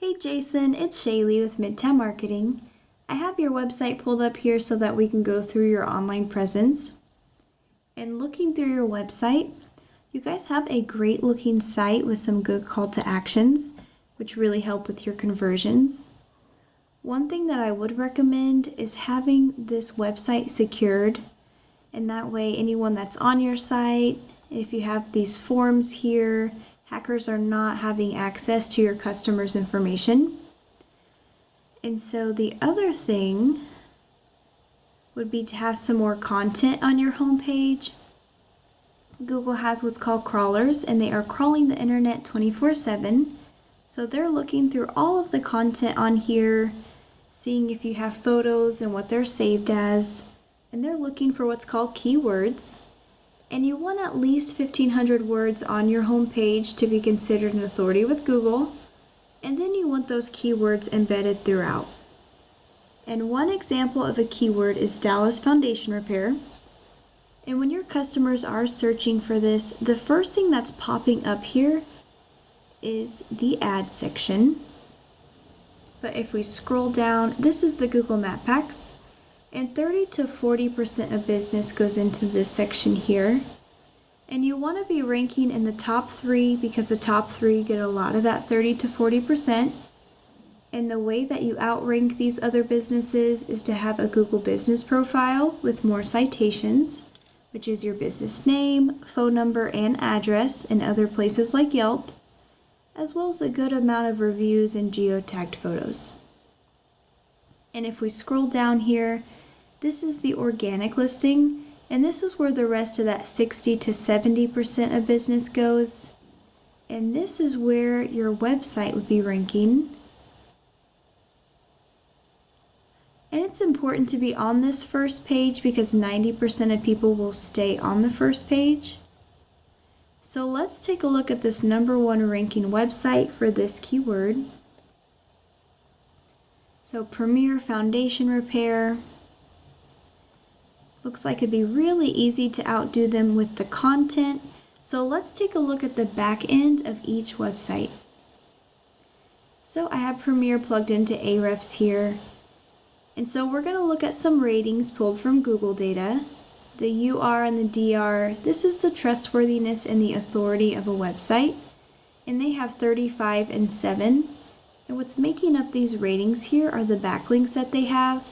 Hey Jason, it's Shaelee with Midtown Marketing. I have your website pulled up here so that we can go through your online presence. And looking through your website, you guys have a great looking site with some good call to actions, which really help with your conversions. One thing that I would recommend is having this website secured, and that way anyone that's on your site, if you have these forms here, hackers are not having access to your customers' information. And so the other thing would be to have some more content on your homepage. Google has what's called crawlers, and they are crawling the internet 24/7. So they're looking through all of the content on here, seeing if you have photos and what they're saved as, and they're looking for what's called keywords. And you want at least 1,500 words on your homepage to be considered an authority with Google, and then you want those keywords embedded throughout. And one example of a keyword is Dallas foundation repair. And when your customers are searching for this, the first thing that's popping up here is the ad section. But if we scroll down, this is the Google Map Packs. And 30 to 40% of business goes into this section here. And you want to be ranking in the top 3 because the top 3 get a lot of that 30 to 40%. And the way that you outrank these other businesses is to have a Google business profile with more citations, which is your business name, phone number, and address in other places like Yelp, as well as a good amount of reviews and geotagged photos. And if we scroll down here, this is the organic listing, and this is where the rest of that 60 to 70% of business goes. And this is where your website would be ranking. And it's important to be on this first page because 90% of people will stay on the first page. So let's take a look at this #1 ranking website for this keyword. So Premier Foundation Repair. Looks like it'd be really easy to outdo them with the content. So let's take a look at the back end of each website. So I have Premier plugged into Ahrefs here. And so we're going to look at some ratings pulled from Google data. The UR and the DR, this is the trustworthiness and the authority of a website. And they have 35 and 7. And what's making up these ratings here are the backlinks that they have.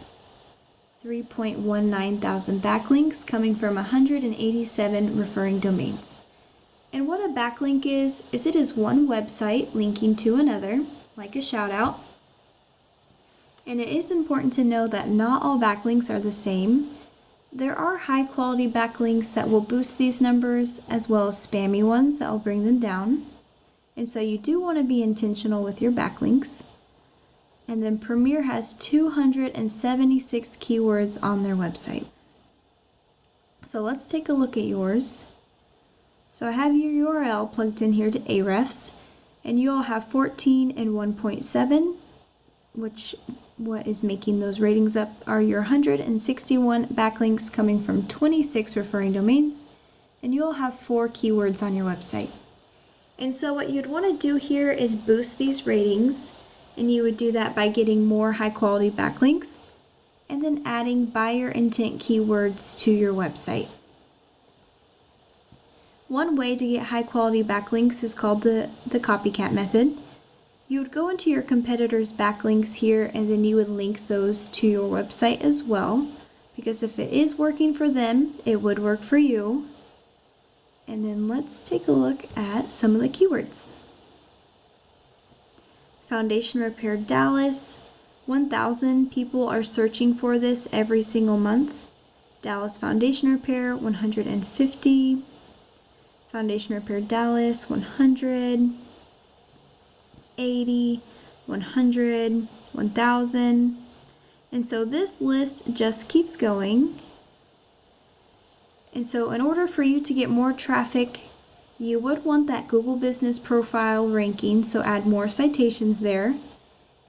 3.19 thousand backlinks coming from 187 referring domains. And what a backlink is it is one website linking to another, like a shout out. And it is important to know that not all backlinks are the same. There are high quality backlinks that will boost these numbers, as well as spammy ones that will bring them down. And so you do want to be intentional with your backlinks. And then Premier has 276 keywords on their website. So let's take a look at yours. So I have your URL plugged in here to Ahrefs, and you all have 14 and 1.7, which what is making those ratings up are your 161 backlinks coming from 26 referring domains, and you all have 4 keywords on your website. And so what you'd want to do here is boost these ratings. And you would do that by getting more high quality backlinks and then adding buyer intent keywords to your website. One way to get high quality backlinks is called the copycat method. You would go into your competitors' backlinks here and then you would link those to your website as well, because if it is working for them, it would work for you. And then let's take a look at some of the keywords. Foundation Repair Dallas, 1,000 people are searching for this every single month. Dallas Foundation Repair, 150. Foundation Repair Dallas, 100. 80, 100, 1,000. And so this list just keeps going. And so in order for you to get more traffic, you would want that Google Business Profile ranking, so add more citations there.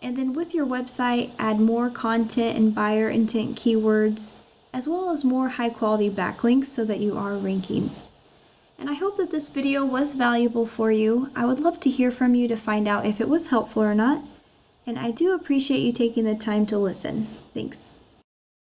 And then with your website, add more content and buyer intent keywords, as well as more high quality backlinks so that you are ranking. And I hope that this video was valuable for you. I would love to hear from you to find out if it was helpful or not. And I do appreciate you taking the time to listen. Thanks.